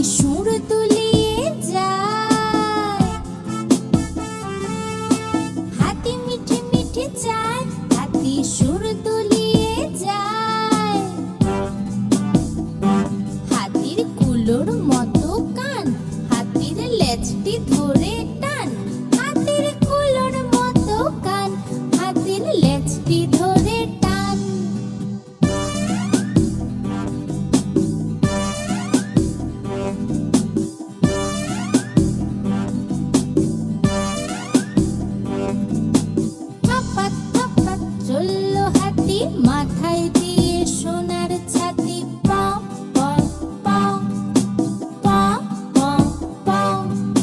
সুর তুলিয়ে যায়। হাতি মিঠে মিঠে চায়, হাতি সুর তুলিয়ে যায়। হাতির কুলোর মতো কান, হাতির লেজটি ধরে টান। হাতির কুলোর মতো কান, হাতির লেজটি ধরে টান। থাপাত থাপাত চলল হাতি, মাথায় দিয়ে শোন